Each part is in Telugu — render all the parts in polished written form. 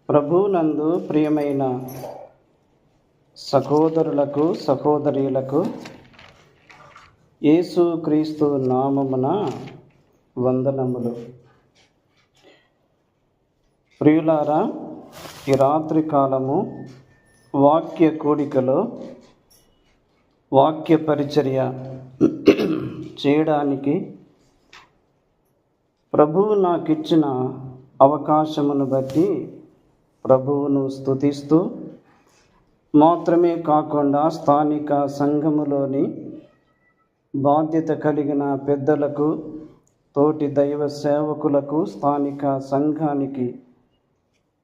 ప్రభువునందు ప్రియమైన సహోదరులకు సహోదరీలకు యేసుక్రీస్తు నామమున వందనములు. ప్రియులారా, ఈ రాత్రి కాలము వాక్య కూడికలో వాక్య పరిచర్య చేయడానికి ప్రభువు నాకిచ్చిన అవకాశమును బట్టి ప్రభువును స్తుతిస్తూ, మాత్రమే కాకుండా స్థానిక సంఘములోని బాధ్యత కలిగిన పెద్దలకు, తోటి దైవ సేవకులకు, స్థానిక సంఘానికి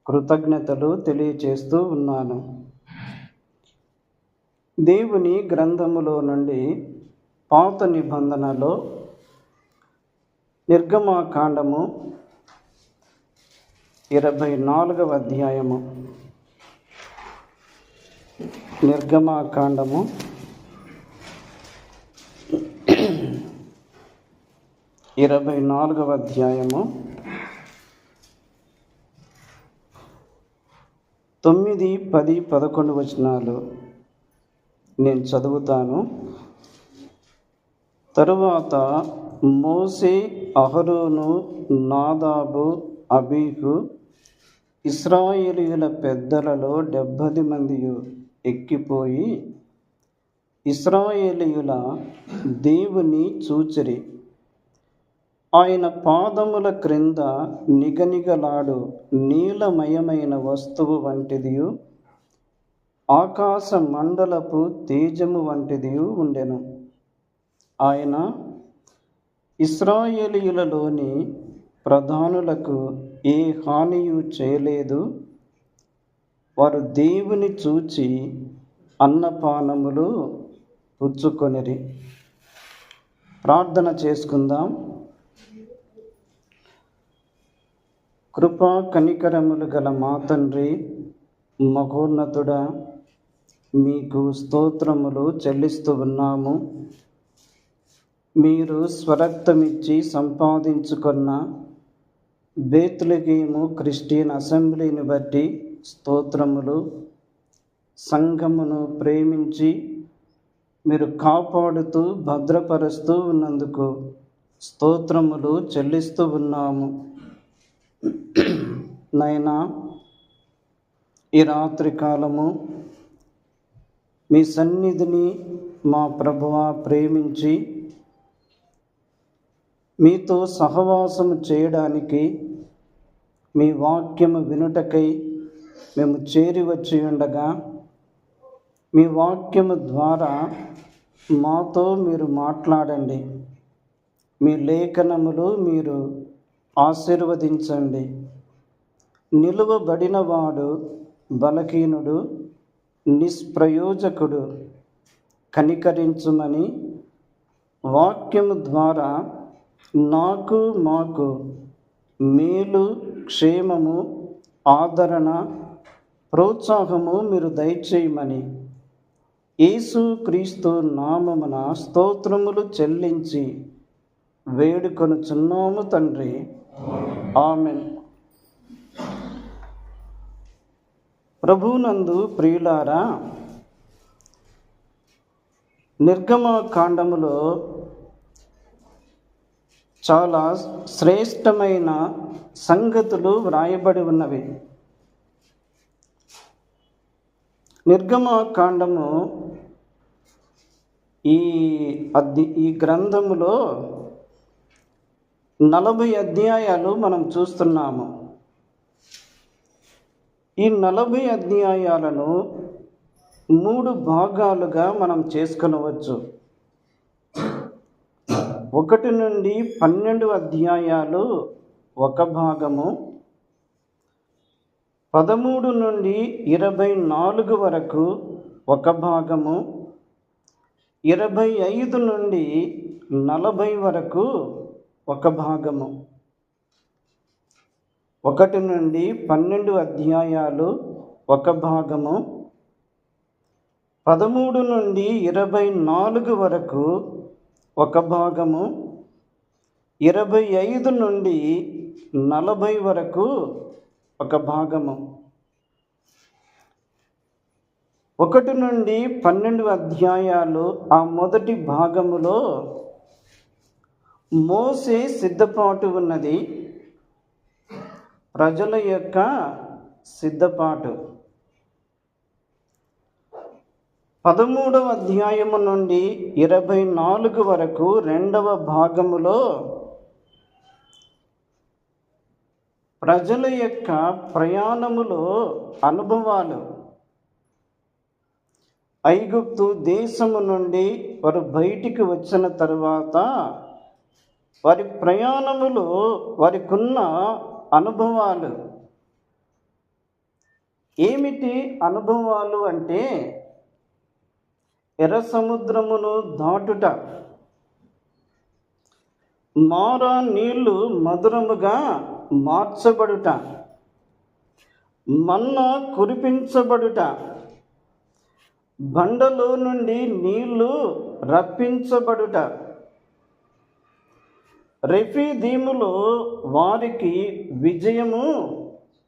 కృతజ్ఞతలు తెలియచేస్తూ ఉన్నాను. దేవుని గ్రంథములో నుండి పాత నిబంధనలో నిర్గమకాండము 24వ అధ్యాయము, నిర్గమకాండము 24వ అధ్యాయము 9, 10, 11 వచనాలు నేను చదువుతాను. తరువాత మోషే, అహరోను, నాదాబు, అబీహు ఇశ్రాయేలీయుల పెద్దలలో 70 మంది ఎక్కిపోయి ఇశ్రాయేలీయుల దేవుని చూచిరి. ఆయన పాదముల క్రింద నిగనిగలాడు నీలమయమైన వస్తువు వంటిదియు, ఆకాశ మండలపు తేజము వంటిదియు ఉండెను. ఆయన ఇశ్రాయేలీయులలోని ప్రధానులకు ఏ హానియు చేయలేదు. వారు దేవుని చూచి అన్నపానములు పుచ్చుకొనిరి. ప్రార్థన చేసుకుందాం. కృపా కనికరములు గల మా తండ్రి, మహోన్నతుడా, మీకు స్తోత్రములు చెల్లిస్తూ ఉన్నాము. మీరు స్వరక్తమిచ్చి సంపాదించుకున్న బేత్లెహేము క్రిస్టియన్ అసెంబ్లీని బట్టి స్తోత్రములు. సంఘమును ప్రేమించి మీరు కాపాడుతూ భద్రపరుస్తూ ఉన్నందుకు స్తోత్రములు చెల్లిస్తూ ఉన్నాము. నైనా, ఈ రాత్రి కాలము మీ సన్నిధిని మా ప్రభువా ప్రేమించి మీతో సహవాసము చేయడానికి, మీ వాక్యము వినుటకై మేము చేరి వచ్చి ఉండగా, మీ వాక్యము ద్వారా మాతో మీరు మాట్లాడండి. మీ లేఖనములు మీరు ఆశీర్వదించండి. నిలువబడినవాడు బలహీనుడు, నిష్ప్రయోజకుడు, కనికరించుమని వాక్యము ద్వారా నాకు, మాకు మేలు, క్షేమము, ఆదరణ, ప్రోత్సాహము మీరు దయచేయమని యేసుక్రీస్తు నామమున స్తోత్రములు చెల్లించి వేడుకొనుచున్నాము తండ్రి. ఆమెన్. ప్రభువునందు ప్రియులారా, నిర్గమకాండములో చాలా శ్రేష్టమైన సంగతులు వ్రాయబడి ఉన్నవి. నిర్గమకాండము ఈ గ్రంథములో 40 అధ్యాయాలు మనం చూస్తున్నాము. ఈ 40 అధ్యాయాలను 3 భాగాలుగా మనం చేసుకొనవచ్చు. 1 నుండి 12 అధ్యాయాలు ఒక భాగము, 13 నుండి 24 వరకు ఒక భాగము, 25 నుండి 40 వరకు ఒక భాగము. 1 నుండి 12 అధ్యాయాలు ఒక భాగము, 13 నుండి 24 వరకు ఒక భాగము, 25 నుండి 40 వరకు ఒక భాగము. 1 నుండి 12 అధ్యాయాలు ఆ మొదటి భాగములో మోసే సిద్ధపాటు ఉన్నది, ప్రజల యొక్క సిద్ధపాటు. 13వ అధ్యాయము నుండి 24 వరకు 2వ భాగములో ప్రజల యొక్క ప్రయాణములో అనుభవాలు. ఐగుప్తు దేశము నుండి వారు బయటికి వచ్చిన తరువాత వారి ప్రయాణములో వారికున్న అనుభవాలు. ఏమిటి అనుభవాలు అంటే, ఎర్ర సముద్రమును దాటుట, మారా నీళ్లు మధురముగా మార్చబడుట, మన్నా కురిపించబడుట, బండలో నుండి నీళ్లు రప్పించబడుట, రెఫీదీములో వారికి విజయము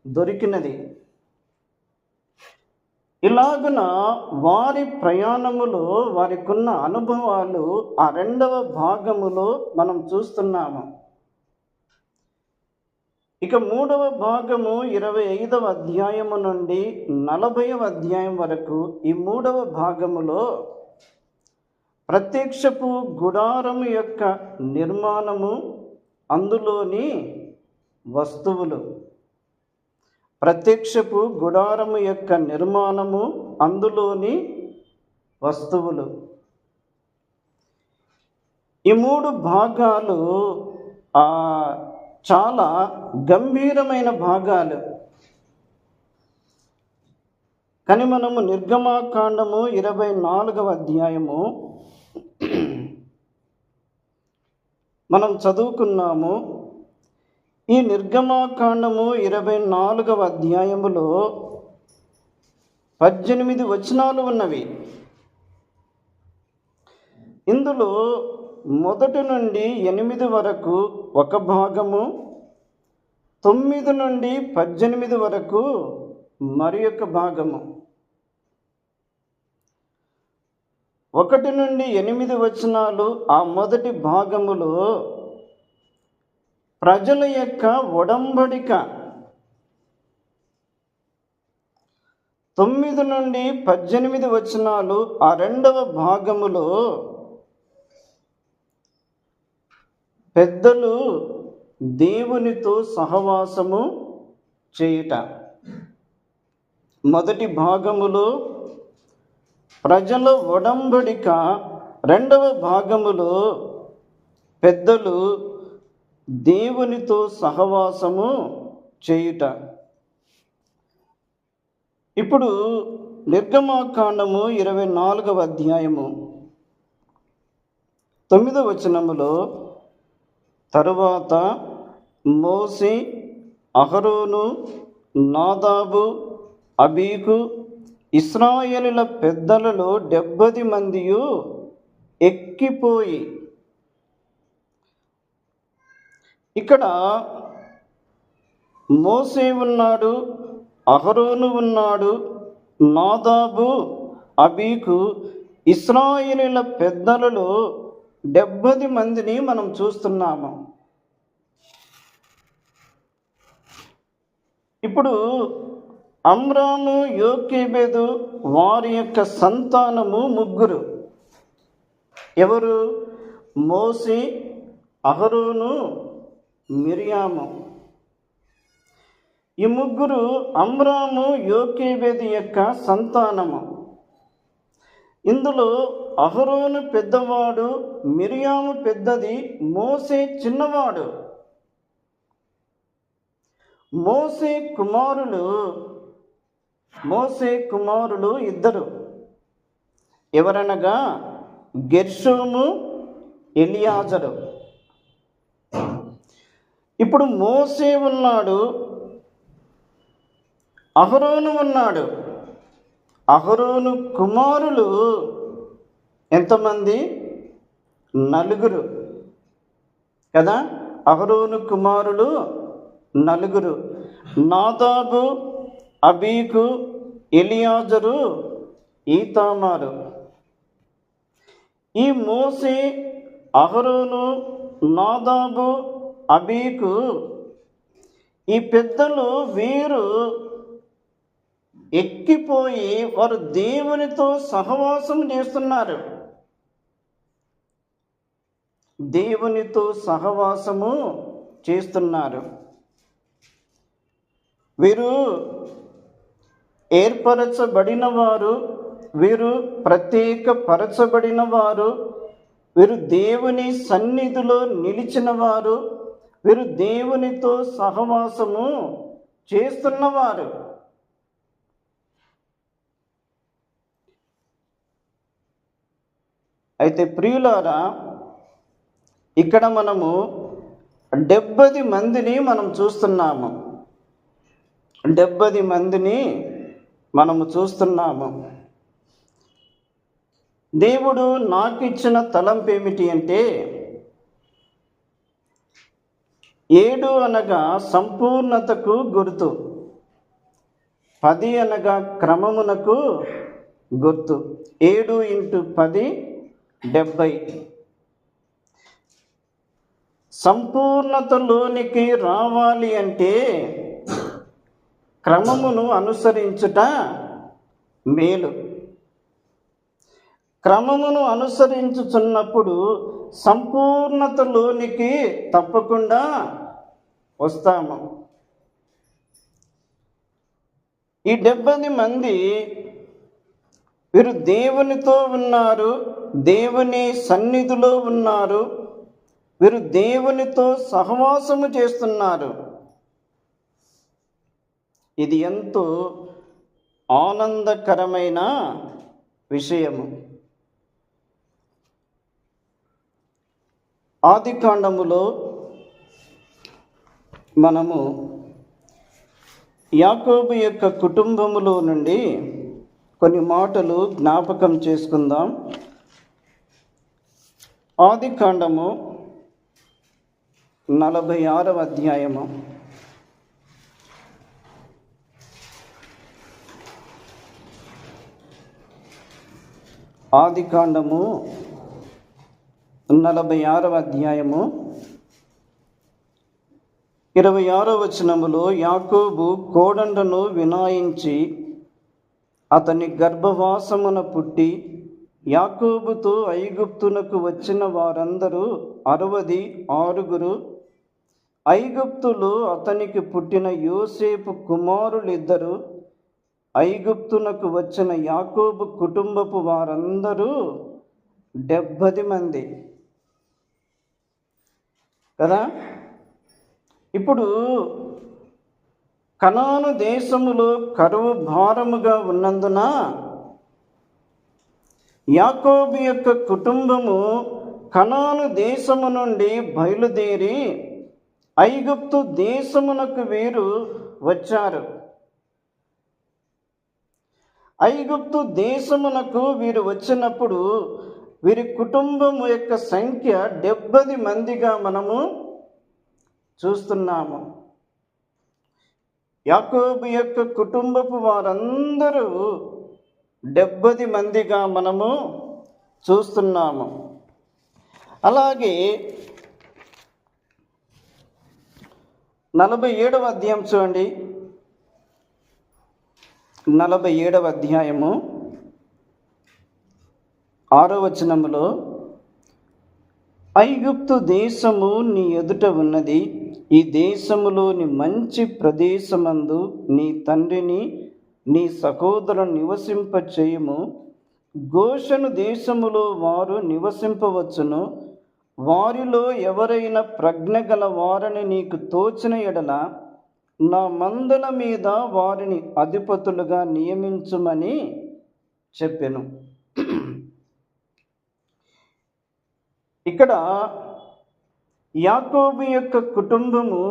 దొరికినది. ఇలాగున వారి ప్రయాణములో వారికున్న అనుభవాలు ఆ 2వ భాగములో మనం చూస్తున్నాము. ఇక 3వ భాగము 25వ అధ్యాయము నుండి 40వ అధ్యాయం వరకు ఈ 3వ భాగములో ప్రత్యక్షపు గుడారము యొక్క నిర్మాణము, అందులోని వస్తువులు. ప్రత్యక్షపు గుడారము యొక్క నిర్మాణము, అందులోని వస్తువులు. ఈ 3 భాగాలు చాలా గంభీరమైన భాగాలు. కానీ మనము నిర్గమాకాండము 24వ అధ్యాయము మనం చదువుకున్నాము. ఈ నిర్గమాకాండము 24వ అధ్యాయములో 18 వచనాలు ఉన్నవి. ఇందులో 1 నుండి 8 వరకు ఒక భాగము, 9 నుండి 18 వరకు మరి ఒక భాగము. 1 నుండి 8 వచనాలు ఆ మొదటి భాగములో ప్రజల యొక్క ఒడంబడిక. 9 నుండి 18 వచనాలు ఆ 2వ భాగములో పెద్దలు దేవునితో సహవాసము చేయుట. మొదటి భాగములో ప్రజల ఒడంబడిక, 2వ భాగములో పెద్దలు దేవునితో సహవాసము చేయుట. ఇప్పుడు నిర్గమాకాండము 24వ అధ్యాయము 9వ వచనములో, తరువాత మోషే, అహరోను, నాదాబు, అబీకు, ఇశ్రాయేలుల పెద్దలలో 70 మందియు ఎక్కిపోయి. ఇక్కడ మోషే ఉన్నాడు, అహరోను ఉన్నాడు, నాదాబు, అబీకు, ఇశ్రాయేలుల పెద్దలలో 70 మందిని మనం చూస్తున్నాము. ఇప్పుడు అమ్రాము, యోకేబెదు వారి యొక్క సంతానము 3. ఎవరు? మోషే, అహరోను, మిరియాము. ఈ 3 అమ్రాము, యోకేబెదు యొక్క సంతానము. ఇందులో అహరోను పెద్దవాడు, మిరియాము పెద్దది, మోషే చిన్నవాడు. మోషే కుమారులు 2. ఎవరనగా గెర్షోము, ఎలియాజరు. ఇప్పుడు మోషే ఉన్నాడు, అహరోను ఉన్నాడు. అహరోను కుమారులు ఎంతమంది? 4 కదా. అహరోను కుమారులు 4. నాదాబు, అబీకు, ఎలియాజరు ఈతామారు. ఈ మోషే, అహరోను, నాదాబు, అబీకు, ఈ పెద్దలు వీరు ఎక్కిపోయి వారు దేవునితో సహవాసం చేస్తున్నారు. దేవునితో సహవాసము చేస్తున్నారు. వీరు ఏర్పరచబడిన వారు, వీరు ప్రత్యేకపరచబడిన వారు, వీరు దేవుని సన్నిధిలో నిలిచిన వారు, వీరు దేవునితో సహవాసము చేస్తున్నవారు. అయితే ప్రియులారా, ఇక్కడ మనము 70 మందిని మనం చూస్తున్నాము. 70 మందిని మనము చూస్తున్నాము. దేవుడు నాకు ఇచ్చిన తలంపు ఏమిటి అంటే, 7 అనగా సంపూర్ణతకు గుర్తు, 10 అనగా క్రమమునకు గుర్తు. 7 × 10 70. సంపూర్ణతలోనికి రావాలి అంటే క్రమమును అనుసరించుట మేలు. క్రమమును అనుసరించుచున్నప్పుడు సంపూర్ణతలోనికి తప్పకుండా వస్తాము. ఈ 70 మంది వీరు దేవునితో ఉన్నారు, దేవుని సన్నిధిలో ఉన్నారు, వీరు దేవునితో సహవాసము చేస్తున్నారు. ఇది ఎంతో ఆనందకరమైన విషయము. ఆదికాండములో మనము యాకోబు యొక్క కుటుంబములో నుండి కొన్ని మాటలు జ్ఞాపకం చేసుకుందాం. ఆదికాండము 46వ అధ్యాయము. ఆదికాండము 46వ అధ్యాయము 26వ వచనములో, యాకోబు కోడండను వినాయించి అతని గర్భవాసమున పుట్టి, యాకోబుతో ఐగుప్తునకు వచ్చిన వారందరూ 66. ఐగుప్తులో అతనికి పుట్టిన యోసేపు కుమారులిద్దరు. ఐగుప్తునకు వచ్చిన యాకోబు కుటుంబపు వారందరూ 70 మంది కదా. ఇప్పుడు కనాను దేశములో కరువు భారముగా ఉన్నందున యాకోబు యొక్క కుటుంబము కనాను దేశము నుండి బయలుదేరి ఐగుప్తు దేశమునకు వీరు వచ్చారు. ఐగుప్తు దేశమునకు వీరు వచ్చినప్పుడు వీరి కుటుంబము యొక్క సంఖ్య 70 మందిగా మనము చూస్తున్నాము. యాకోబు యొక్క కుటుంబపు వారందరూ 70 మందిగా మనము చూస్తున్నాము. అలాగే 47వ అధ్యాయం చూడండి. 47వ అధ్యాయము 6వ వచనములో, ఐగుప్తు దేశము నీ ఎదుట ఉన్నది. ఈ దేశములోని మంచి ప్రదేశమందు నీ తండ్రిని నీ సహోదరుని నివసింపచేయుము. గోషను దేశములో వారు నివసింపవచ్చును. వారిలో ఎవరైనా ప్రజ్ఞ గల వారిని నీకు తోచిన ఎడల నా మందల మీద వారిని అధిపతులుగా నియమించుమని చెప్పెను. ఇక్కడ యాకోబు యొక్క కుటుంబము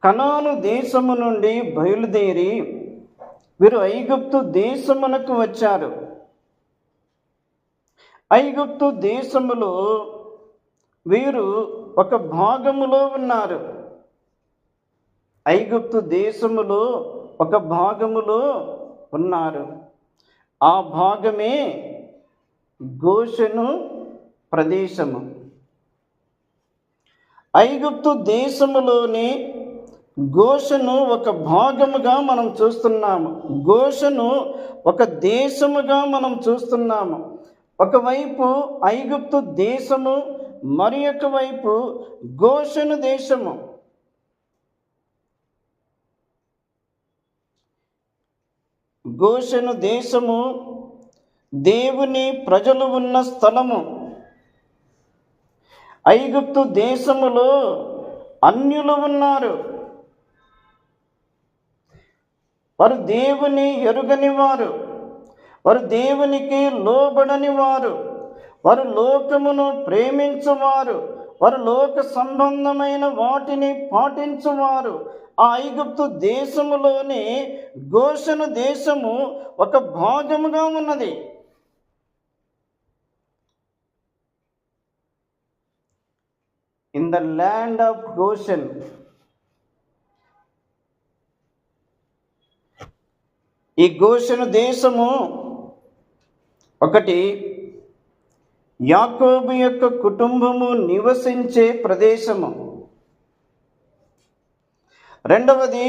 కనాను దేశము నుండి బయలుదేరి వీరు ఐగుప్తు దేశమునకు వచ్చారు. ఐగుప్తు దేశములో వీరు ఒక భాగములో ఉన్నారు. ఐగుప్తు దేశములో ఒక భాగములో ఉన్నారు. ఆ భాగమే గోషెను ప్రదేశము. ఐగుప్తు దేశములోని గోషెను ఒక భాగముగా మనం చూస్తున్నాము. గోషెను ఒక దేశముగా మనం చూస్తున్నాము. ఒకవైపు ఐగుప్తు దేశము, మరి ఒక వైపు గోషెను దేశము. గోషెను దేశము దేవుని ప్రజలు ఉన్న స్థలము. ఐగుప్తు దేశములో అన్యులు ఉన్నారు. వారు దేవుని ఎరుగని వారు, వారు దేవునికి లోబడని వారు, వారు లోకమును ప్రేమించువారు, వారు లోక సంబంధమైన వాటిని పాటించువారు. ఆ ఐగుప్తు దేశములోని గోషెను దేశము ఒక భాగముగా ఉన్నది. In the land of Goshen, ఈ గోషెను దేశము ఒకటి యాకోబు యొక్క కుటుంబము నివసించే ప్రదేశము. రెండవది,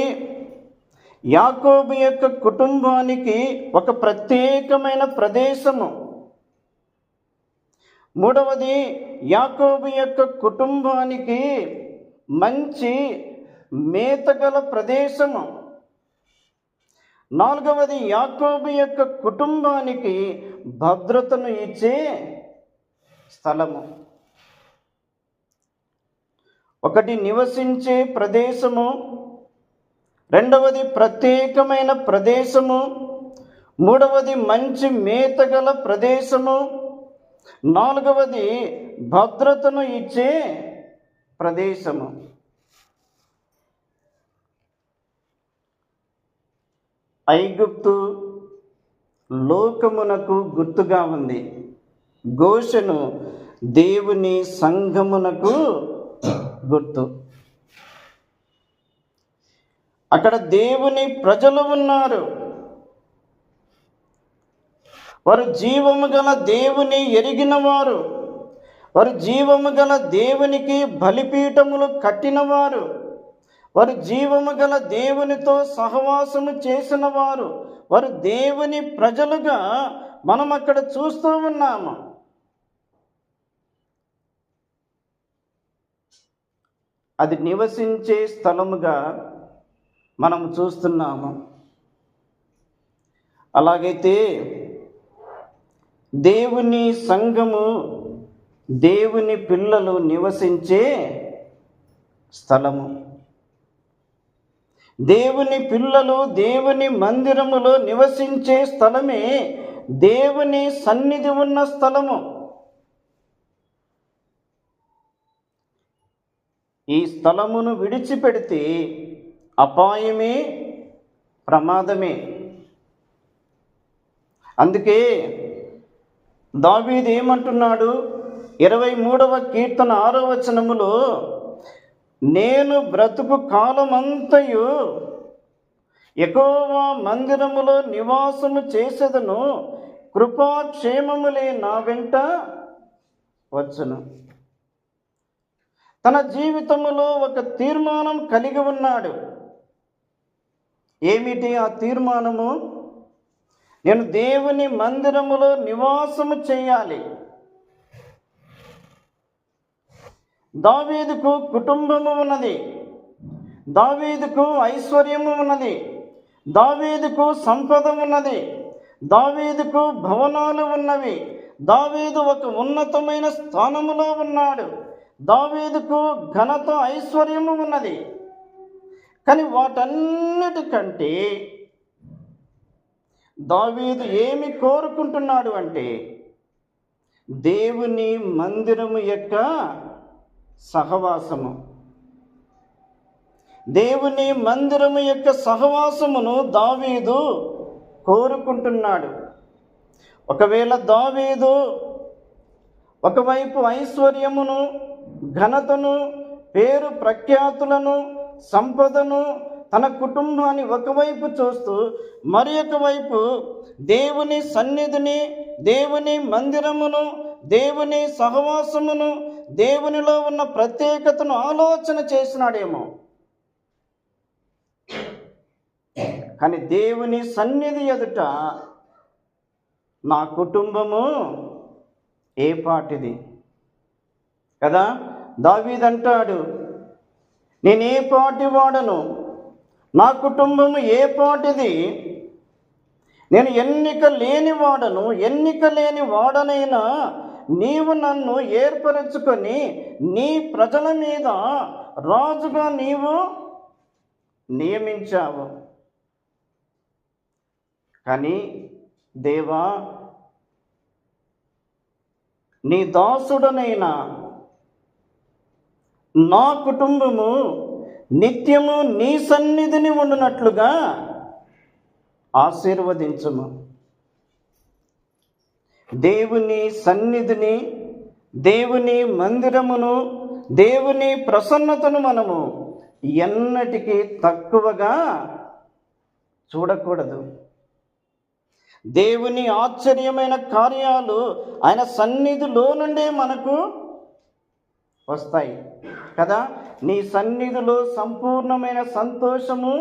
యాకోబు యొక్క కుటుంబానికి ఒక ప్రత్యేకమైన ప్రదేశము. మూడవది, యాకోబు యొక్క కుటుంబానికి మంచి మేతగల ప్రదేశము. నాలుగవది, యాకోబు యొక్క కుటుంబానికి భద్రతను ఇచ్చే స్థలము. ఒకటి నివసించే ప్రదేశము, రెండవది ప్రత్యేకమైన ప్రదేశము, మూడవది మంచి మేతగల ప్రదేశము, నాలుగవది భద్రతను ఇచ్చే ప్రదేశము. ఐగుప్తు లోకమునకు గుర్తుగా ఉంది. గోషెను దేవుని సంఘమునకు గుర్తు. అక్కడ దేవుని ప్రజలు ఉన్నారు. వారు జీవము గల దేవుని ఎరిగిన వారు, వారు జీవము గల దేవునికి బలిపీఠములు కట్టినవారు, వారు జీవము గల దేవునితో సహవాసము చేసిన వారు, వారు దేవుని ప్రజలుగా మనం అక్కడ చూస్తూ ఉన్నాము. అది నివసించే స్థలముగా మనం చూస్తున్నాము. అలాగైతే దేవుని సంఘము, దేవుని పిల్లలు నివసించే స్థలము. దేవుని పిల్లలు దేవుని మందిరములో నివసించే స్థలమే దేవుని సన్నిధి ఉన్న స్థలము. ఈ స్థలమును విడిచిపెడితే అపాయమే, ప్రమాదమే. అందుకే దావీదు ఏమంటున్నాడు? 23వ కీర్తన 6వ వచనములో, నేను బ్రతుకు కాలమంతయు యెహోవా మందిరములో నివాసము చేసేదను, కృపాక్షేమములే నా వెంట వచ్చును. తన జీవితములో ఒక తీర్మానం కలిగి ఉన్నాడు. ఏమిటి ఆ తీర్మానము? నేను దేవుని మందిరములో నివాసము చేయాలి. దావీదుకు కుటుంబము ఉన్నది, దావీదుకు ఐశ్వర్యము ఉన్నది, దావీదుకు సంపద ఉన్నది, దావీదుకు భవనాలు ఉన్నవి, దావీదు ఒక ఉన్నతమైన స్థానములో ఉన్నాడు, దావీదుకు ఘనత ఐశ్వర్యము ఉన్నది. కానీ వాటన్నిటికంటే దావీదు ఏమి కోరుకుంటున్నాడు అంటే దేవుని మందిరము యొక్క సహవాసము. దేవుని మందిరము యొక్క సహవాసమును దావీదు కోరుకుంటున్నాడు. ఒకవేళ దావీదు ఒకవైపు ఐశ్వర్యమును, ఘనతను, పేరు ప్రఖ్యాతులను, సంపదను తన కుటుంబాన్ని ఒకవైపు చూస్తూ మరి వైపు దేవుని సన్నిధిని, దేవుని మందిరమును, దేవుని సహవాసమును, దేవునిలో ఉన్న ప్రత్యేకతను ఆలోచన చేసినాడేమో. కానీ దేవుని సన్నిధి ఎదుట నా కుటుంబము ఏ పాటిది కదా. దావీదు అంటాడు, నేను ఏ పాటి వాడను, నా కుటుంబము ఏ పాటిది, నేను ఎన్నిక లేని వాడనైనా నీవు నన్ను ఏర్పరచుకొని నీ ప్రజల మీద రాజుగా నీవు నియమించావు. కానీ దేవా, నీ దాసుడనైనా నా కుటుంబము నిత్యము నీ సన్నిధిని ఉండునట్లుగా ఆశీర్వదించుము. దేవుని సన్నిధిని, దేవుని మందిరమును, దేవుని ప్రసన్నతను మనము ఎన్నటికీ తక్కువగా చూడకూడదు. దేవుని ఆశ్చర్యమైన కార్యాలు ఆయన సన్నిధిలో నుండే మనకు వస్తాయి కదా. నీ సన్నిధిలో సంపూర్ణమైన సంతోషము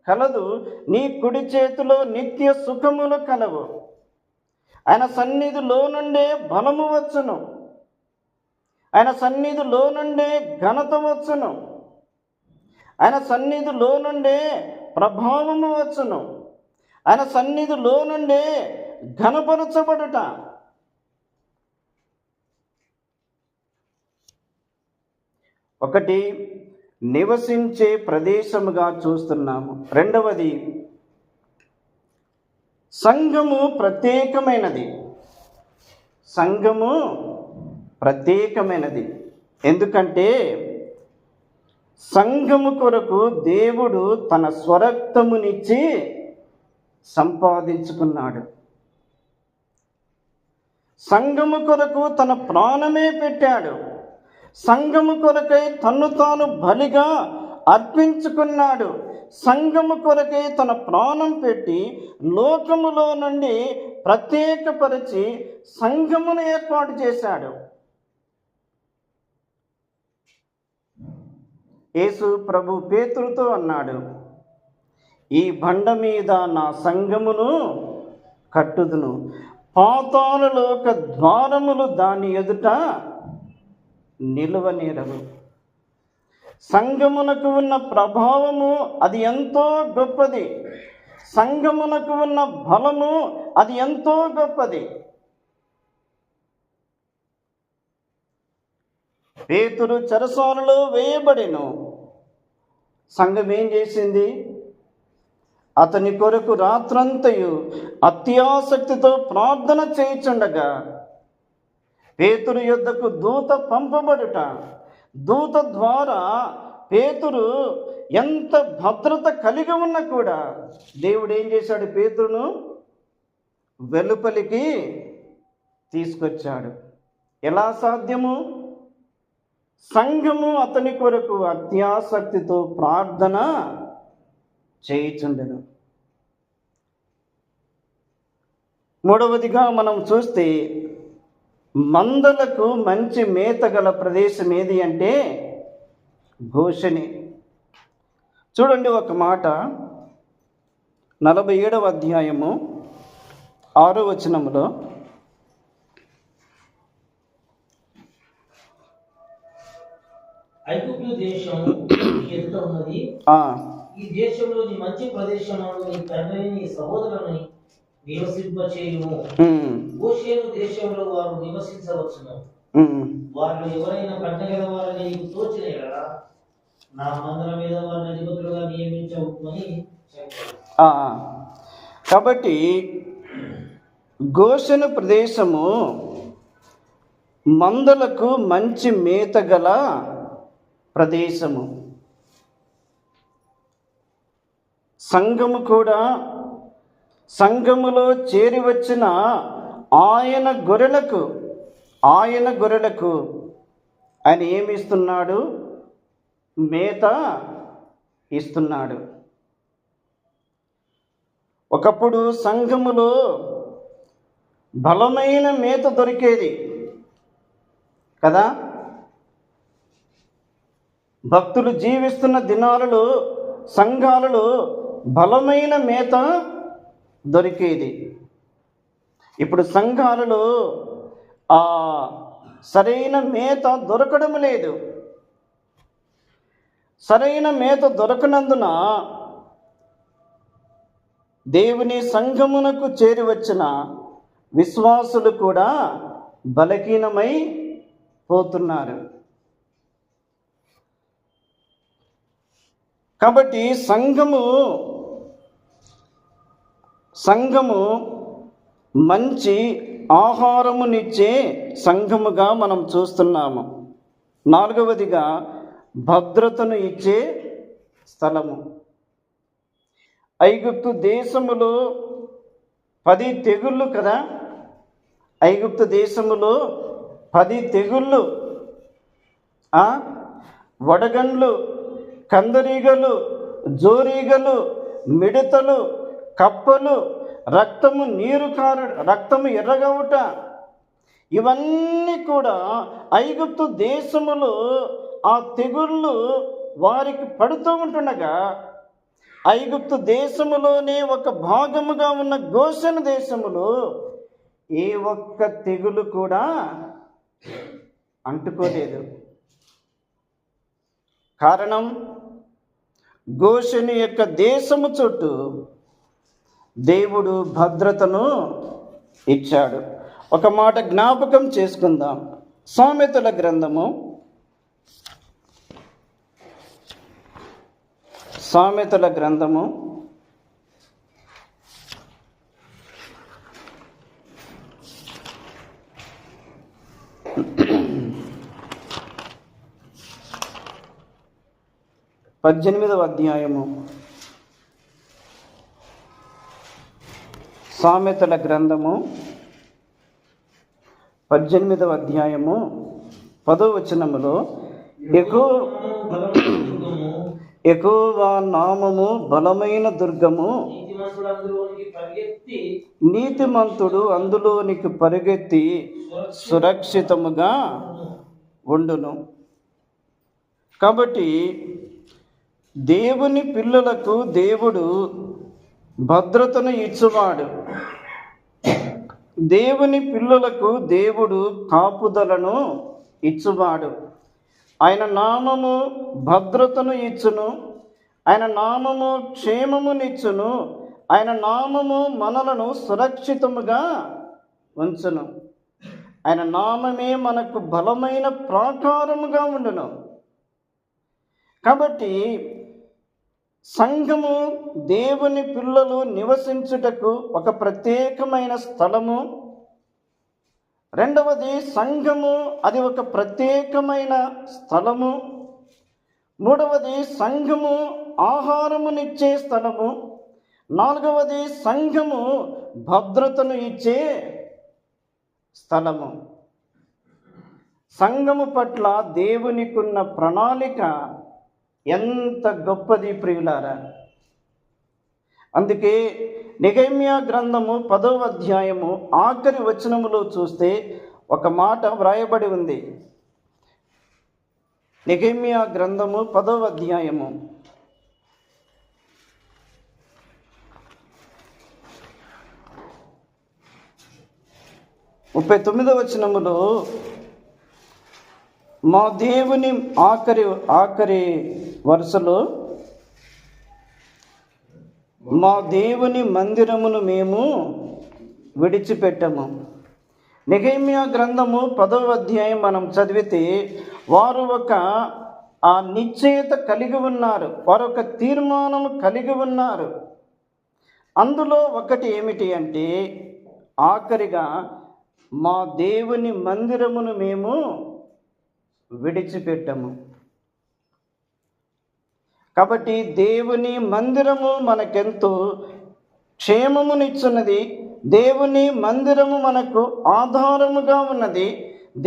కలదు, నీ కుడి చేతిలో నిత్య సుఖములు కలవు. ఆయన సన్నిధిలో నుండే బలము వచ్చును, ఆయన సన్నిధిలో నుండే ఘనత వచ్చును, ఆయన సన్నిధిలో నుండే ప్రభావము వచ్చును, ఆయన సన్నిధిలో నుండే ఘనపరచబడుట. ఒకటి నివసించే ప్రదేశముగా చూస్తున్నాము. రెండవది సంఘము ప్రత్యేకమైనది. సంఘము ప్రత్యేకమైనది ఎందుకంటే సంఘము కొరకు దేవుడు తన స్వరక్తమునిచ్చి సంపాదించుకున్నాడు. సంఘము కొరకు తన ప్రాణమే పెట్టాడు. సంఘము కొరకై తన్ను తాను బలిగా అర్పించుకున్నాడు. సంఘము కొరకై తన ప్రాణం పెట్టి లోకములో నుండి ప్రత్యేకపరిచి సంఘమును ఏర్పాటు చేశాడు. యేసు ప్రభు పేతురుతో అన్నాడు, ఈ బండ మీద నా సంఘమును కట్టుదును, పాతాళలోక ద్వారములు దాని ఎదుట నిలువనేరవు. సంఘమునకు ఉన్న ప్రభావము అది ఎంతో గొప్పది. సంఘమునకు ఉన్న బలము అది ఎంతో గొప్పది. పేతురు చెరసాలలో వేయబడెను. సంఘం ఏం చేసింది? అతని కొరకు రాత్రంతయు అత్యాసక్తితో ప్రార్థన చేయుచుండగా పేతురు యొద్దకు దూత పంపబడుట, దూత ద్వారా పేతురు ఎంత భద్రత కలిగి ఉన్నా కూడా దేవుడు ఏం చేశాడు? పేతురును వెలుపలికి తీసుకొచ్చాడు. ఎలా సాధ్యము? సంఘము అతని కొరకు అత్యాసక్తితో ప్రార్థన చేయుచుండెను. మూడవదిగా మనం చూస్తే మందలకు మంచి మేత గల ప్రదేశం ఏది అంటే గోషెని. చూడండి ఒక మాట, 47వ అధ్యాయము 6వ వచనములో, ఐగుప్తు దేశం ఎదుట ఉన్నది, ఈ దేశంలోని మంచి ప్రదేశంలో నీ తండ్రిని నీ సహోదరుని నివసింపచేయుము. గోషేను దేశంలో వారు నివసించవచ్చును. వారిలో ఎవరైనా పంటగల వారిని నీకు తోచిన ఎడల నా మందల మీద వారిని అధిపతులుగా నియమించవని చెప్పారు. కాబట్టి గోషెను ప్రదేశము మందలకు మంచి మేత గల ప్రదేశము. సంఘము కూడా సంఘములో చేరి వచ్చిన ఆయన గొర్రెలకు ఆయన ఏమి ఇస్తున్నాడు? మేత ఇస్తున్నాడు. ఒకప్పుడు సంఘములో బలమైన మేత దొరికేది కదా. భక్తులు జీవిస్తున్న దినాలలో సంఘాలలో బలమైన మేత దొరికేది. ఇప్పుడు సంఘాలలో సరైన మేత దొరకడం లేదు. సరైన మేత దొరకనందున దేవుని సంఘమునకు చేరి వచ్చిన విశ్వాసులు కూడా బలహీనమై పోతున్నారు. కాబట్టి సంఘము మంచి ఆహారమునిచ్చే సంఘముగా మనం చూస్తున్నాము. 4వదిగా భద్రతను ఇచ్చే స్థలము. ఐగుప్తు దేశములో 10 తెగుళ్ళు కదా. ఐగుప్తు దేశములో 10 తెగుళ్ళు, వడగండ్లు, కందరీగలు, జోరీగలు, మిడతలు, కప్పలు, రక్తము ఎర్రగవుట, ఇవన్నీ కూడా ఐగుప్తు దేశములో ఆ తెగుళ్ళు వారికి పడుతూ ఉంటుండగా, ఐగుప్తు దేశములోనే ఒక భాగముగా ఉన్న గోషెను దేశములో ఏ ఒక్క తెగులు కూడా అంటుకోలేదు. కారణం, గోషెను యొక్క దేశము చుట్టూ దేవుడు భద్రతను ఇచ్చాడు. ఒక మాట జ్ఞాపకం చేసుకుందాం. సామెతల గ్రంథము 18వ అధ్యాయము. సామెతల గ్రంథము 18వ అధ్యాయము 10వ వచనములో, యెహోవా నామము బలమైన దుర్గము, నీతిమంతుడు అందులోనికి పరిగెత్తి సురక్షితముగా ఉండును. కాబట్టి దేవుని పిల్లలకు దేవుడు భద్రతను ఇచ్చువాడు. దేవుని పిల్లలకు దేవుడు కాపుదలను ఇచ్చువాడు. ఆయన నామము భద్రతను ఇచ్చును, ఆయన నామము క్షేమమునిచ్చును, ఆయన నామము మనలను సురక్షితముగా ఉంచును. ఆయన నామమే మనకు బలమైన ప్రాకారముగా ఉండును. కాబట్టి సంఘము దేవుని పిల్లలు నివసించుటకు ఒక ప్రత్యేకమైన స్థలము. రెండవది, సంఘము అది ఒక ప్రత్యేకమైన స్థలము. మూడవది, సంఘము ఆహారమునిచ్చే స్థలము. నాలుగవది, సంఘము భద్రతను ఇచ్చే స్థలము. సంఘము పట్ల దేవునికున్న ప్రణాళిక ఎంత గొప్పది ప్రియులారా. అందుకే నెహెమ్యా గ్రంథము 10వ అధ్యాయము ఆఖరి వచనములో చూస్తే ఒక మాట వ్రాయబడి ఉంది. నెహెమ్యా గ్రంథము 10వ అధ్యాయము 39వ వచనములో, మా దేవుని ఆఖరి వరుసలో, మా దేవుని మందిరమును మేము విడిచిపెట్టము. నెహెమ్యా గ్రంథము 10వ అధ్యాయం మనం చదివితే వారు ఒక నిశ్చయత కలిగి ఉన్నారు, వారు ఒక తీర్మానము కలిగి ఉన్నారు. అందులో ఒకటి ఏమిటి అంటే, ఆఖరిగా మా దేవుని మందిరమును మేము విడిచిపెట్టము. కాబట్టి దేవుని మందిరము మనకెంతో క్షేమమునిచ్చున్నది. దేవుని మందిరము మనకు ఆధారముగా ఉన్నది.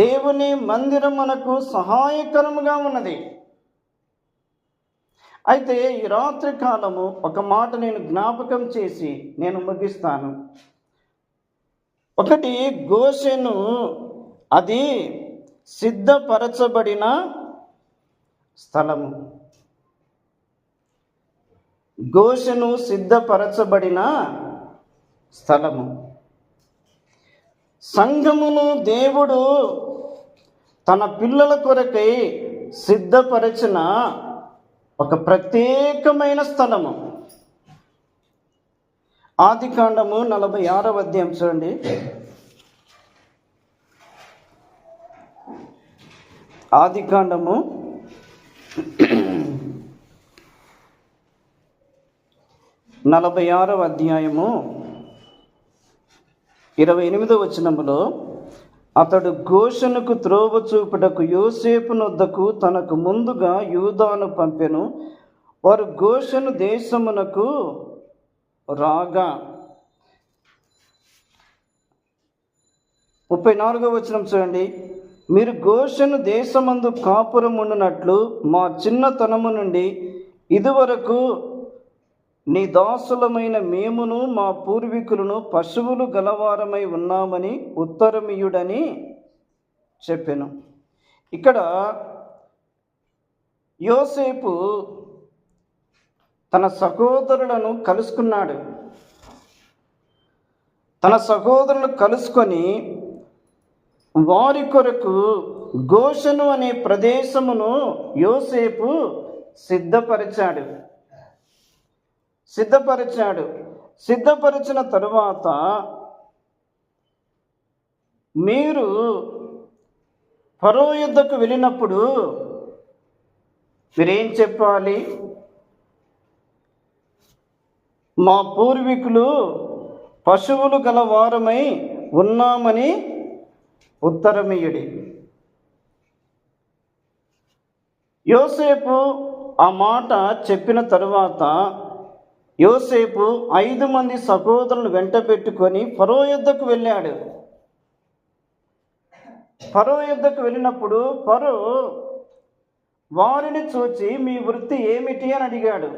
దేవుని మందిరం మనకు సహాయకరముగా ఉన్నది. అయితే ఈ రాత్రి కాలము ఒక మాట నేను జ్ఞాపకం చేసి నేను ముగిస్తాను. ఒకటి, గోషెను అది సిద్ధపరచబడిన స్థలము. గోషెను సిద్ధపరచబడిన స్థలము. సంఘమును దేవుడు తన పిల్లల కొరకై సిద్ధపరచిన ఒక ప్రత్యేకమైన స్థలము. ఆదికాండము 46వ అధ్యాయం చూడండి. ఆదికాండము 46వ అధ్యాయము 28వ వచనములో, అతడు గోషెనుకు త్రోవ చూపుటకు యోసేపు నొద్దకు తనకు ముందుగా యూదాను పంపెను. వారు గోషెను దేశమునకు రాగా. 34వ వచనం చూడండి. మీరు గోషెను దేశమందు కాపురం ఉండునట్లు మా చిన్నతనము నుండి ఇదివరకు నీ దాసులమైన మేమును మా పూర్వీకులను పశువులు గలవారమై ఉన్నామని ఉత్తరమియుడని చెప్పెను. ఇక్కడ యోసేపు తన సహోదరులను కలుసుకున్నాడు. తన సహోదరులను కలుసుకొని వారి కొరకు గోషెను అనే ప్రదేశమును యోసేపు సిద్ధపరిచిన తరువాత, మీరు ఫరో యుద్ధకు వెళ్ళినప్పుడు మీరేం చెప్పాలి? మా పూర్వీకులు పశువులు గలవారమై ఉన్నామని ఉత్తరమియుడి. యోసేపు ఆ మాట చెప్పిన తరువాత యోసేపు 5 మంది సహోదరులను వెంట పెట్టుకొని ఫరో యుద్ధకు వెళ్ళాడు. ఫరో యుద్ధకు వెళ్ళినప్పుడు ఫరో వారిని చూచి, మీ వృత్తి ఏమిటి అని అడిగాడు.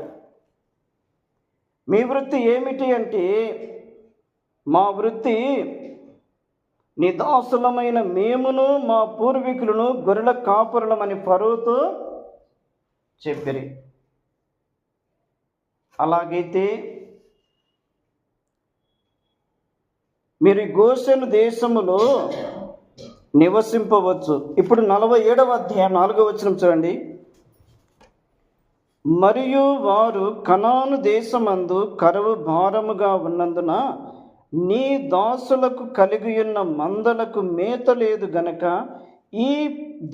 మీ వృత్తి ఏమిటి అంటే, మా వృత్తి నీ దాసులమైన మేమును మా పూర్వీకులను గొర్రెల కాపురులమని ఫరోతో చెప్పిరి. అలాగైతే మీరు గోషెను దేశములో నివసింపవచ్చు. ఇప్పుడు 47వ అధ్యాయం 4వ వచనం చూడండి. మరియు వారు కనాను దేశమందు కరువు భారముగా ఉన్నందున నీ దాసులకు కలిగియున్న మందలకు మేత లేదు గనక ఈ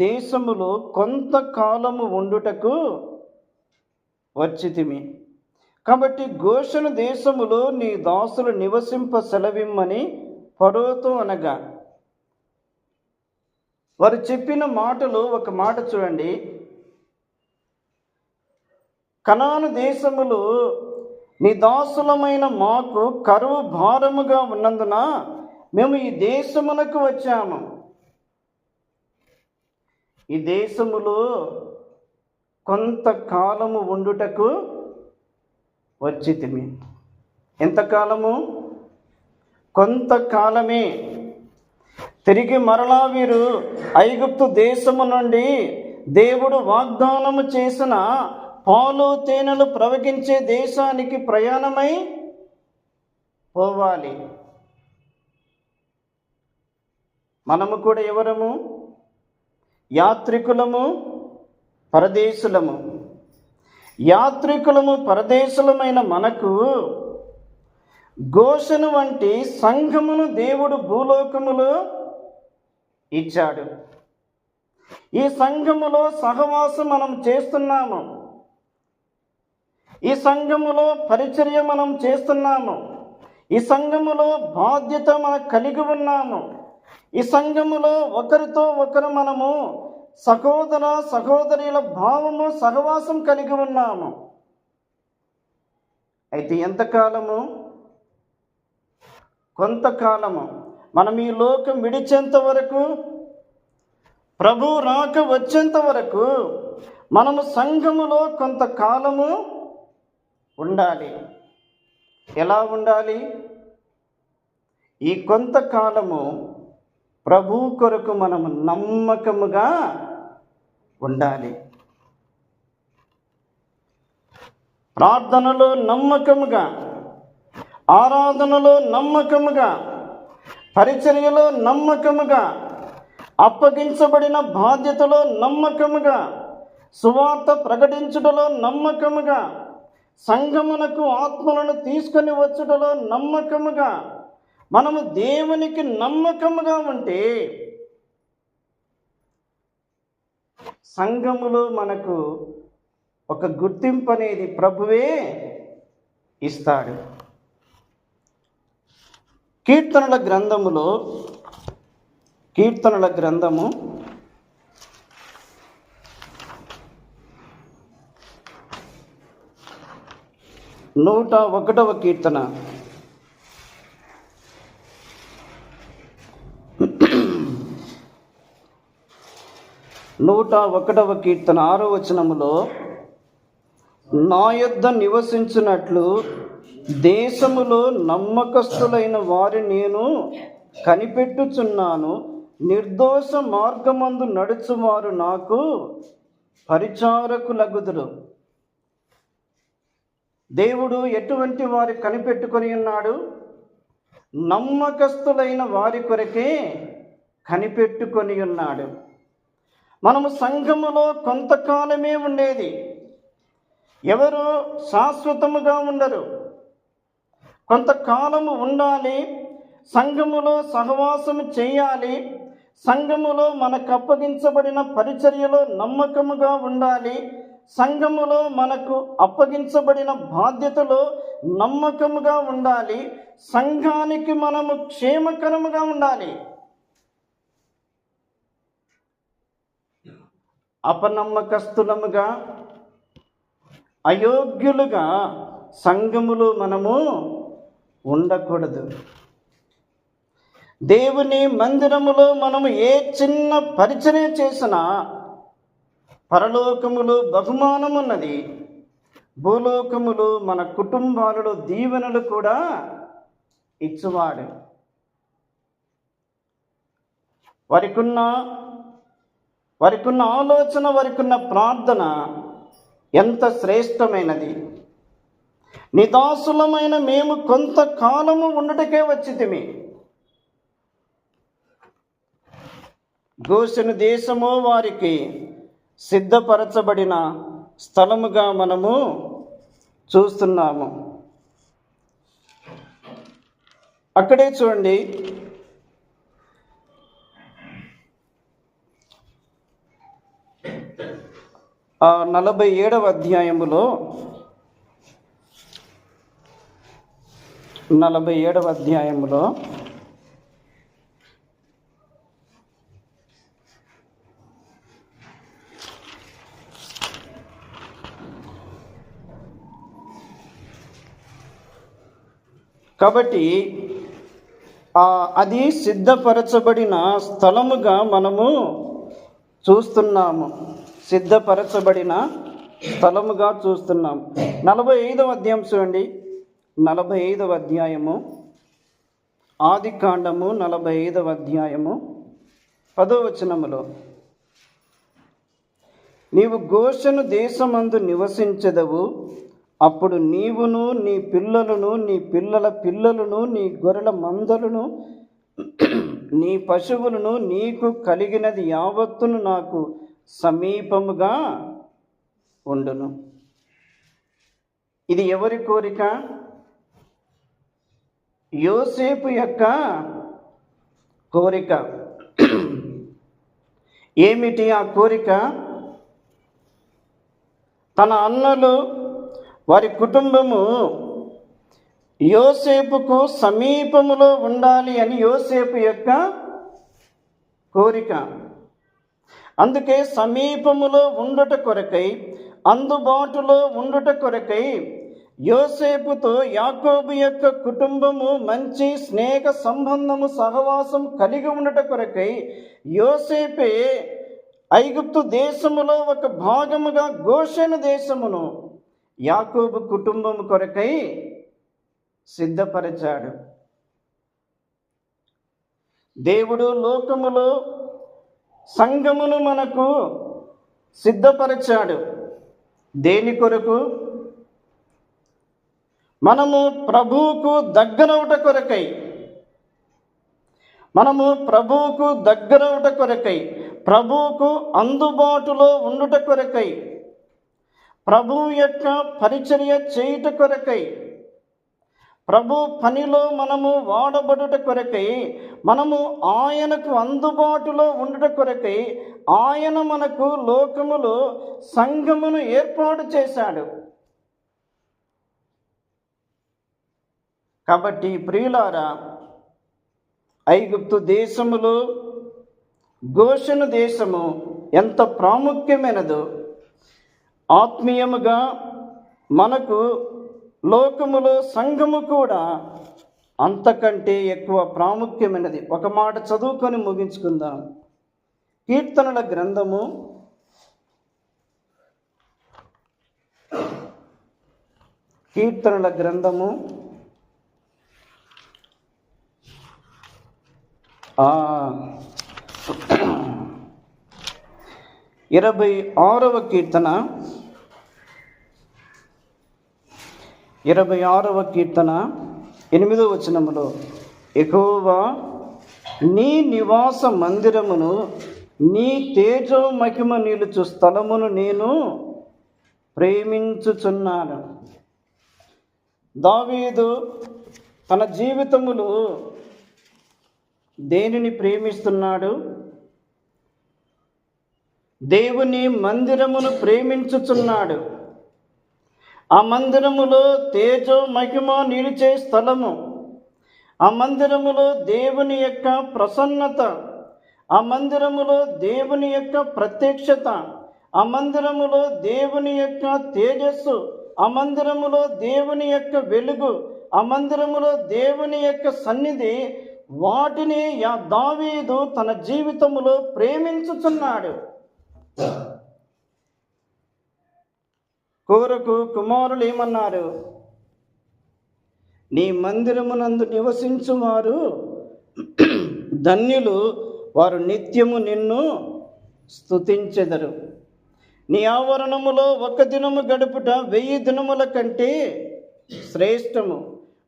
దేశములో కొంతకాలము ఉండుటకు వచ్చితిమి. కాబట్టి గోషెను దేశములో నీ దాసులు నివసింప సెలవిమ్మని ఫరోతో అనగా, వారు చెప్పిన మాటలు ఒక మాట చూడండి. కనాను దేశములో నీ దాసులమైన మాకు కరువు భారముగా ఉన్నందున మేము ఈ దేశమునకు వచ్చాము. ఈ దేశములో కొంతకాలము ఉండుటకు వచ్చితిమి. ఎంతకాలము? కొంతకాలమే. తిరిగి మరలా వీరు ఐగుప్తు దేశము నుండి దేవుడు వాగ్దానము చేసిన పాలు తేనెలు ప్రవహించే దేశానికి ప్రయాణమై పోవాలి. మనము కూడా ఎవరము? యాత్రికులము, పరదేశులము. యాత్రికులము, పరదేశులమైన మనకు గోషెను వంటి సంఘమును దేవుడు భూలోకములో ఇచ్చాడు. ఈ సంఘములో సహవాసం మనం చేస్తున్నాము. ఈ సంఘములో పరిచర్య మనం చేస్తున్నాము. ఈ సంఘములో బాధ్యత మనం కలిగి ఉన్నాము. ఈ సంఘములో ఒకరితో ఒకరు మనము సహోదర సహోదరుల భావము, సహవాసం కలిగి ఉన్నాము. అయితే ఎంతకాలము? కొంతకాలము. మనం ఈ లోకం విడిచేంత వరకు ప్రభు రాక వచ్చేంత వరకు మనము సంఘములో కొంతకాలము ఉండాలి. ఎలా ఉండాలి? ఈ కొంతకాలము ప్రభు కొరకు మనము నమ్మకముగా ఉండాలి. ప్రార్థనలో నమ్మకముగా, ఆరాధనలో నమ్మకముగా, పరిచర్యలో నమ్మకముగా, అప్పగించబడిన బాధ్యతలో నమ్మకముగా, సువార్త ప్రకటించుటలో నమ్మకముగా, సంఘమునకు ఆత్మలను తీసుకొని వచ్చుటలో నమ్మకముగా, మనము దేవునికి నమ్మకముగా ఉంటే సంఘములో మనకు ఒక గుర్తింపు అనేది ప్రభువే ఇస్తాడు. కీర్తనల గ్రంథము 101వ కీర్తన 101వ కీర్తన 6వ వచనములో, నా యొద్ద నివసించున్నట్లు దేశములో నమ్మకస్తులైన వారి నేను కనిపెట్టుచున్నాను. నిర్దోష మార్గమందు నడుచువారు నాకు పరిచారకులగుదురు. దేవుడు ఎటువంటి వారి కనిపెట్టుకొని ఉన్నాడు? నమ్మకస్తులైన వారి కొరకే కనిపెట్టుకొని ఉన్నాడు. మనము సంఘములో కొంతకాలమే ఉండేది. ఎవరు శాశ్వతముగా ఉండరు. కొంతకాలము ఉండాలి, సంఘములో సహవాసము చేయాలి, సంఘములో మనకు అప్పగించబడిన పరిచర్యలో నమ్మకముగా ఉండాలి, సంఘములో మనకు అప్పగించబడిన బాధ్యతలో నమ్మకముగా ఉండాలి, సంఘానికి మనము క్షేమకరముగా ఉండాలి. అపనమ్మకస్తులముగా, అయోగ్యులుగా సంఘములో మనము ఉండకూడదు. దేవుని మందిరములో మనము ఏ చిన్న పరిచర్య చేసినా పరలోకములో బహుమానం ఉన్నది, భూలోకములో మన కుటుంబాలలో దీవెనలు కూడా ఇచ్చువాడు. వారికున్న ఆలోచన, వారికున్న ప్రార్థన ఎంత శ్రేష్టమైనది. నిదాసులమైన మేము కొంతకాలము ఉండుటకే వచ్చితిమి. గోషెను దేశము వారికి సిద్ధపరచబడిన స్థలముగా మనము చూస్తున్నాము. అక్కడే చూడండి, 47వ అధ్యాయములో 47వ అధ్యాయములో కాబట్టి అది సిద్ధపరచబడిన స్థలముగా మనము చూస్తున్నాము. సిద్ధపరచబడిన స్థలముగా చూస్తున్నాము. 45వ అధ్యాయం చూడండి. 45వ అధ్యాయము, ఆదికాండము 45వ అధ్యాయము 10వ వచనములో, నీవు గోషెను దేశమందు నివసించెదవు. అప్పుడు నీవును, నీ పిల్లలను, నీ పిల్లల పిల్లలను, నీ గొర్రెల మందలను, నీ పశువులను, నీకు కలిగినది యావత్తును నాకు సమీపముగా ఉండును. ఇది ఎవరి కోరిక? యోసేపు యొక్క కోరిక. ఏమిటి ఆ కోరిక? తన అన్నలు, వారి కుటుంబము యోసేపుకు సమీపములో ఉండాలి అని యోసేపు యొక్క కోరిక. అందుకే సమీపములో ఉండుట కొరకై, అందుబాటులో ఉండుట కొరకై యోసేపుతో యాకోబు యొక్క కుటుంబము మంచి స్నేహ సంబంధము, సహవాసం కలిగి ఉండుట కొరకై యోసేపే ఐగుప్తు దేశములో ఒక భాగముగా గోషెను దేశమును యాకోబు కుటుంబము కొరకై సిద్ధపరిచాడు. దేవుడు లోకములో సంఘమును మనకు సిద్ధపరిచాడు. దేని కొరకు? మనము ప్రభువుకు దగ్గరవుట కొరకై, ప్రభువుకు అందుబాటులో ఉండుట కొరకై, ప్రభువు యొక్క పరిచర్య చేయుట కొరకై, ప్రభు పనిలో మనము వాడబడుట కొరకై, మనము ఆయనకు అందుబాటులో ఉండుట కొరకై ఆయన మనకు లోకములో సంఘమును ఏర్పాటు చేశాడు. కాబట్టి ప్రియులారా, ఐగుప్తు దేశములో గోషెను దేశము ఎంత ప్రాముఖ్యమైనదో, ఆత్మీయముగా మనకు లోకములో సంఘము కూడా అంతకంటే ఎక్కువ ప్రాముఖ్యమైనది. ఒక మాట చదువుకొని ముగించుకుందాం. కీర్తనల గ్రంథము 26వ కీర్తన 8వ వచనములో, యెహోవా నీ నివాస మందిరమును, నీ తేజో మహిమ నిలుచు స్థలమును నేను ప్రేమించుచున్నాను. దావీదు తన జీవితములో దేనిని ప్రేమిస్తున్నాడు? దేవుని మందిరమును ప్రేమించుచున్నాడు. ఆ మందిరములో తేజో మహిమ నిలిచే స్థలము, ఆ మందిరములో దేవుని యొక్క ప్రసన్నత, ఆ మందిరములో దేవుని యొక్క ప్రత్యక్షత, ఆ మందిరములో దేవుని యొక్క తేజస్సు, ఆ మందిరములో దేవుని యొక్క వెలుగు, ఆ మందిరములో దేవుని యొక్క సన్నిధి, వాటిని దావీదు తన జీవితములో ప్రేమించుచున్నాడు. కోరకు కుమారులు ఏమన్నారు? నీ మందిరమునందు నివసించువారు ధన్యులు, వారు నిత్యము నిన్ను స్తుతించెదరు. నీ ఆవరణములో ఒక దినము గడుపుట 1000 దినముల కంటే శ్రేష్టము.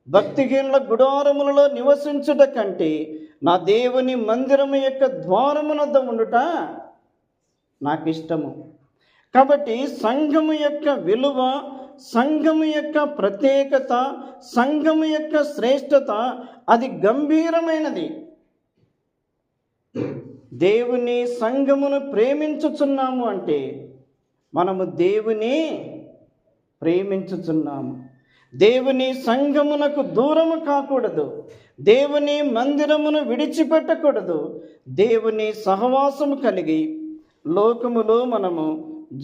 భక్తిహీనుల గుడారములలో నివసించుట కంటే నా దేవుని మందిరము యొక్క ద్వారమునద్ద ఉండుట నాకు ఇష్టము. కాబట్టి సంఘము యొక్క విలువ, సంఘము యొక్క ప్రత్యేకత, సంఘము యొక్క శ్రేష్టత అది గంభీరమైనది. దేవుని సంఘమును ప్రేమించుచున్నాము అంటే మనము దేవుని ప్రేమించుచున్నాము. దేవుని సంఘమునకు దూరము కాకూడదు, దేవుని మందిరమును విడిచిపెట్టకూడదు. దేవుని సహవాసము కలిగి లోకములో మనము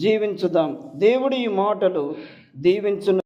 జీవించుదాం. దేవుడి ఈ మాటలు దీవించును.